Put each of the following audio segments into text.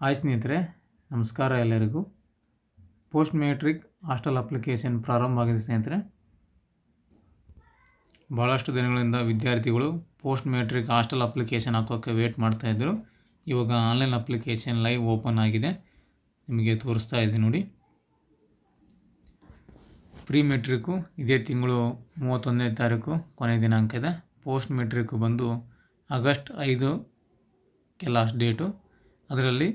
Hi ಸ್ನೇಹಿತರೆ, ನಮಸ್ಕಾರ ಎಲ್ಲರಿಗೂ. ಪೋಸ್ಟ್ ಮ್ಯಾಟ್ರಿಕ್ ಹಾಸ್ಟೆಲ್ ಅಪ್ಲಿಕೇಶನ್ ಪ್ರಾರಂಭ ಆಗಿದೆ ಸ್ನೇಹಿತರೆ. ಭಾಳಷ್ಟು ದಿನಗಳಿಂದ ವಿದ್ಯಾರ್ಥಿಗಳು ಪೋಸ್ಟ್ ಮ್ಯಾಟ್ರಿಕ್ ಹಾಸ್ಟೆಲ್ ಅಪ್ಲಿಕೇಶನ್ ಹಾಕೋಕ್ಕೆ ವೇಟ್ ಮಾಡ್ತಾಯಿದ್ರು. ಇವಾಗ ಆನ್ಲೈನ್ ಅಪ್ಲಿಕೇಶನ್ ಲೈವ್ ಓಪನ್ ಆಗಿದೆ. ನಿಮಗೆ ತೋರಿಸ್ತಾ ಇದ್ದೀನಿ ನೋಡಿ. ಪ್ರೀ ಮೆಟ್ರಿಕ್ಕು ಇದೇ ತಿಂಗಳು 31ನೇ ತಾರೀಕು ಕೊನೆಯ ದಿನಾಂಕ ಇದೆ. ಪೋಸ್ಟ್ ಮೆಟ್ರಿಕ್ಕು ಬಂದು ಆಗಸ್ಟ್ 5ಕ್ಕೆ ಲಾಸ್ಟ್ ಡೇಟು. ಅದರಲ್ಲಿ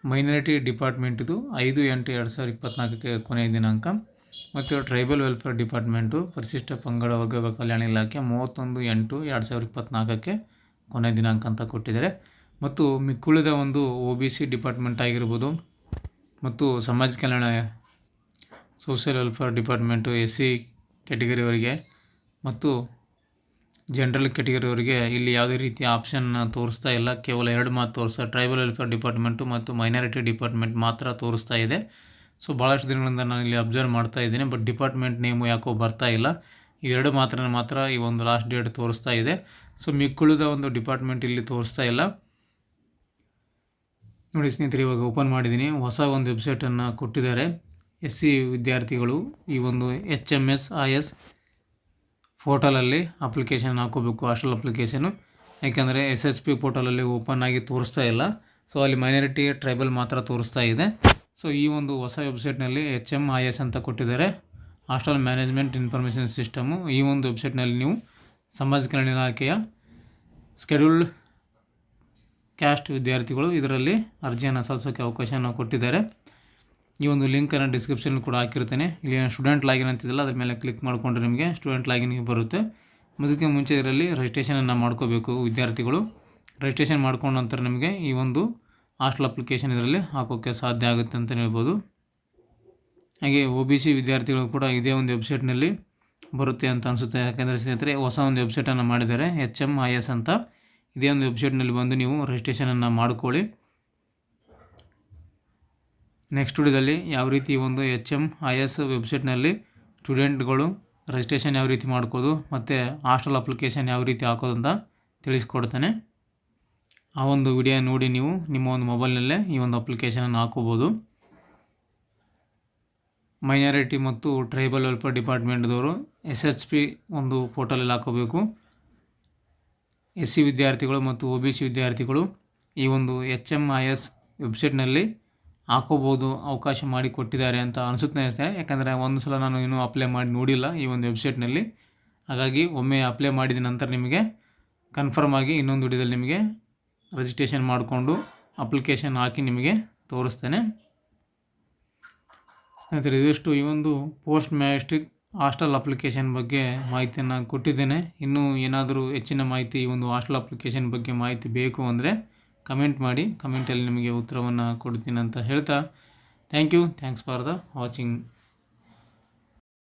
ಮೈನಾರಿಟಿ ಡಿಪಾರ್ಟ್ಮೆಂಟಿದು 5/8/2024ಕ್ಕೆ ಕೊನೆಯ ದಿನಾಂಕ. ಮತ್ತು ಟ್ರೈಬಲ್ ವೆಲ್ಫೇರ್ ಡಿಪಾರ್ಟ್ಮೆಂಟು ಪರಿಶಿಷ್ಟ ಪಂಗಡ ವರ್ಗಗಳ ಕಲ್ಯಾಣ ಇಲಾಖೆ 31/8/2024ಕ್ಕೆ ಕೊನೆಯ ದಿನಾಂಕ ಅಂತ ಕೊಟ್ಟಿದ್ದಾರೆ. ಮತ್ತು ಮಿಕ್ಕುಳಿದ ಒಂದು OBC ಡಿಪಾರ್ಟ್ಮೆಂಟ್ ಆಗಿರ್ಬೋದು ಮತ್ತು ಸಮಾಜ ಕಲ್ಯಾಣ ಸೋಷಿಯಲ್ ವೆಲ್ಫೇರ್ ಡಿಪಾರ್ಟ್ಮೆಂಟು SC ಕ್ಯಾಟಗರಿಯವರಿಗೆ ಮತ್ತು ಜನರಲ್ ಕ್ಯಾಟಗರಿಯವರಿಗೆ ಇಲ್ಲಿ ಯಾವುದೇ ರೀತಿಯ ಆಪ್ಷನ್ನ ತೋರಿಸ್ತಾ ಇಲ್ಲ. ಕೇವಲ 2 ಮಾತ್ರ ತೋರಿಸ್ತಾ, ಟ್ರೈಬಲ್ ವೆಲ್ಫೇರ್ ಡಿಪಾರ್ಟ್ಮೆಂಟು ಮತ್ತು ಮೈನಾರಿಟಿ ಡಿಪಾರ್ಟ್ಮೆಂಟ್ ಮಾತ್ರ ತೋರಿಸ್ತಾ ಇದೆ. ಸೊ ಭಾಳಷ್ಟು ದಿನಗಳಿಂದ ನಾನು ಇಲ್ಲಿ ಅಬ್ಸರ್ವ್ ಮಾಡ್ತಾ ಇದ್ದೀನಿ, ಬಟ್ ಡಿಪಾರ್ಟ್ಮೆಂಟ್ ನೇಮು ಯಾಕೋ ಬರ್ತಾ ಇಲ್ಲ. ಇವೆರಡು ಮಾತ್ರ ಈ ಒಂದು ಲಾಸ್ಟ್ ಡೇಟ್ ತೋರಿಸ್ತಾ ಇದೆ. ಸೊ ಮಿಕ್ಕುಳಿದ ಒಂದು ಡಿಪಾರ್ಟ್ಮೆಂಟ್ ಇಲ್ಲಿ ತೋರಿಸ್ತಾ ಇಲ್ಲ ನೋಡಿ ಸ್ನೇಹಿತರೆ. ಇವಾಗ ಓಪನ್ ಮಾಡಿದ್ದೀನಿ, ಹೊಸ ಒಂದು ವೆಬ್ಸೈಟನ್ನು ಕೊಟ್ಟಿದ್ದಾರೆ. SC ವಿದ್ಯಾರ್ಥಿಗಳು ಈ ಒಂದು HMSIS ಪೋರ್ಟಲಲ್ಲಿ ಅಪ್ಲಿಕೇಶನ್ ಹಾಕೋಬೇಕು, ಹಾಸ್ಟೆಲ್ ಅಪ್ಲಿಕೇಶನು. ಯಾಕೆಂದರೆ SHP ಪೋರ್ಟಲಲ್ಲಿ ಓಪನ್ ಆಗಿ ತೋರಿಸ್ತಾ ಇಲ್ಲ. ಸೊ ಅಲ್ಲಿ ಮೈನಾರಿಟಿ ಟ್ರೈಬಲ್ ಮಾತ್ರ ತೋರಿಸ್ತಾ ಇದೆ. ಸೊ ಈ ಒಂದು ಹೊಸ ವೆಬ್ಸೈಟ್ನಲ್ಲಿ HMIS ಅಂತ ಕೊಟ್ಟಿದ್ದಾರೆ, ಹಾಸ್ಟೆಲ್ ಮ್ಯಾನೇಜ್ಮೆಂಟ್ ಇನ್ಫಾರ್ಮೇಷನ್ ಸಿಸ್ಟಮು. ಈ ಒಂದು ವೆಬ್ಸೈಟ್ನಲ್ಲಿ ನೀವು ಸಮಾಜ ಕಲ್ಯಾಣ ಇಲಾಖೆಯ ಸ್ಕೆಡ್ಯೂಲ್ಡ್ ಕ್ಯಾಸ್ಟ್ ವಿದ್ಯಾರ್ಥಿಗಳು ಇದರಲ್ಲಿ ಅರ್ಜಿಯನ್ನು ಸಲ್ಲಿಸೋಕ್ಕೆ ಅವಕಾಶವನ್ನು ಕೊಟ್ಟಿದ್ದಾರೆ. ಈ ಒಂದು ಲಿಂಕನ್ನು ಡಿಸ್ಕ್ರಿಪ್ಷನ್ ಕೂಡ ಹಾಕಿರ್ತೇನೆ. ಇಲ್ಲಿ ಸ್ಟೂಡೆಂಟ್ ಲಾಗಿನ್ ಅಂತಿದೆಯಲ್ಲ, ಅದ್ರ ಮೇಲೆ ಕ್ಲಿಕ್ ಮಾಡಿಕೊಂಡ್ರೆ ನಿಮಗೆ ಸ್ಟೂಡೆಂಟ್ ಲಾಗಿನ್ಗೆ ಬರುತ್ತೆ. ಅದಕ್ಕೆ ಮುಂಚೆ ಇದರಲ್ಲಿ ರಿಜಿಸ್ಟ್ರೇಷನನ್ನು ಮಾಡ್ಕೋಬೇಕು ವಿದ್ಯಾರ್ಥಿಗಳು. ರಿಜಿಸ್ಟ್ರೇಷನ್ ಮಾಡ್ಕೊಂಡ ನಂತರ ನಿಮಗೆ ಈ ಒಂದು ಹಾಸ್ಟೆಲ್ ಅಪ್ಲಿಕೇಶನ್ ಇದರಲ್ಲಿ ಹಾಕೋಕ್ಕೆ ಸಾಧ್ಯ ಆಗುತ್ತೆ ಅಂತ ಹೇಳ್ಬೋದು. ಹಾಗೆ OBC ವಿದ್ಯಾರ್ಥಿಗಳು ಕೂಡ ಇದೇ ಒಂದು ವೆಬ್ಸೈಟ್ನಲ್ಲಿ ಬರುತ್ತೆ ಅಂತ ಅನಿಸುತ್ತೆ. ಯಾಕೆಂದರೆ ಸ್ನೇಹಿತರೆ ಹೊಸ ಒಂದು ವೆಬ್ಸೈಟನ್ನು ಮಾಡಿದ್ದಾರೆ HMIS ಅಂತ. ಇದೇ ಒಂದು ವೆಬ್ಸೈಟ್ನಲ್ಲಿ ಬಂದು ನೀವು ರಿಜಿಸ್ಟ್ರೇಷನನ್ನು ಮಾಡ್ಕೊಳ್ಳಿ. ನೆಕ್ಸ್ಟ್ ವಿಡಿಯೋದಲ್ಲಿ ಯಾವ ರೀತಿ ಒಂದು HMIS ವೆಬ್ಸೈಟ್ನಲ್ಲಿ ಸ್ಟೂಡೆಂಟ್ಗಳು ರಿಜಿಸ್ಟ್ರೇಷನ್ ಯಾವ ರೀತಿ ಮಾಡ್ಕೋದು ಮತ್ತು ಹಾಸ್ಟೆಲ್ ಅಪ್ಲಿಕೇಶನ್ ಯಾವ ರೀತಿ ಹಾಕೋದು ಅಂತ ತಿಳಿಸ್ಕೊಡ್ತಾನೆ. ಆ ಒಂದು ವಿಡಿಯೋ ನೋಡಿ ನೀವು ನಿಮ್ಮ ಒಂದು ಮೊಬೈಲ್ನಲ್ಲೇ ಈ ಒಂದು ಅಪ್ಲಿಕೇಶನನ್ನು ಹಾಕೋಬೋದು. ಮೈನಾರಿಟಿ ಮತ್ತು ಟ್ರೈಬಲ್ ವೆಲ್ಫೇರ್ ಡಿಪಾರ್ಟ್ಮೆಂಟ್ದವರು SHP ಒಂದು ಪೋರ್ಟಲಲ್ಲಿ ಹಾಕೋಬೇಕು. SC ವಿದ್ಯಾರ್ಥಿಗಳು ಮತ್ತು OBC ವಿದ್ಯಾರ್ಥಿಗಳು ಈ ಒಂದು HMIS ವೆಬ್ಸೈಟ್ನಲ್ಲಿ ಹಾಕೋಬೋದು, ಅವಕಾಶ ಮಾಡಿ ಕೊಟ್ಟಿದ್ದಾರೆ ಅಂತ ಅನಿಸುತ್ತೆ. ಯಾಕಂದರೆ ಒಂದು ಸಲ ನಾನು ಇನ್ನೂ ಅಪ್ಲೈ ಮಾಡಿ ನೋಡಿಲ್ಲ ಈ ಒಂದು ವೆಬ್ಸೈಟ್ನಲ್ಲಿ. ಹಾಗಾಗಿ ಒಮ್ಮೆ ಅಪ್ಲೈ ಮಾಡಿದ ನಂತರ ನಿಮಗೆ ಕನ್ಫರ್ಮ್ ಆಗಿ ಇನ್ನೊಂದು ವಿಡಿಯೋದಲ್ಲಿ ನಿಮಗೆ ರಿಜಿಸ್ಟ್ರೇಷನ್ ಮಾಡಿಕೊಂಡು ಅಪ್ಲಿಕೇಶನ್ ಹಾಕಿ ನಿಮಗೆ ತೋರಿಸ್ತೇನೆ. ಸ್ನೇಹಿತರೆ, ಇದಿಷ್ಟು ಈ ಒಂದು ಪೋಸ್ಟ್ ಮ್ಯಾಟ್ರಿಕ್ ಹಾಸ್ಟೆಲ್ ಅಪ್ಲಿಕೇಶನ್ ಬಗ್ಗೆ ಮಾಹಿತಿಯನ್ನು ಕೊಟ್ಟಿದ್ದೇನೆ. ಇನ್ನೂ ಏನಾದರೂ ಹೆಚ್ಚಿನ ಮಾಹಿತಿ ಈ ಒಂದು ಹಾಸ್ಟೆಲ್ ಅಪ್ಲಿಕೇಶನ್ ಬಗ್ಗೆ ಮಾಹಿತಿ ಬೇಕು ಅಂದರೆ ಕಮೆಂಟ್ ಮಾಡಿ, ಕಮೆಂಟಲ್ಲಿ ನಿಮಗೆ ಉತ್ತರವನ್ನು ಕೊಡ್ತೀನಿ ಅಂತ ಹೇಳ್ತಾ ಥ್ಯಾಂಕ್ಸ್ ಫಾರ್ ದ ವಾಚಿಂಗ್.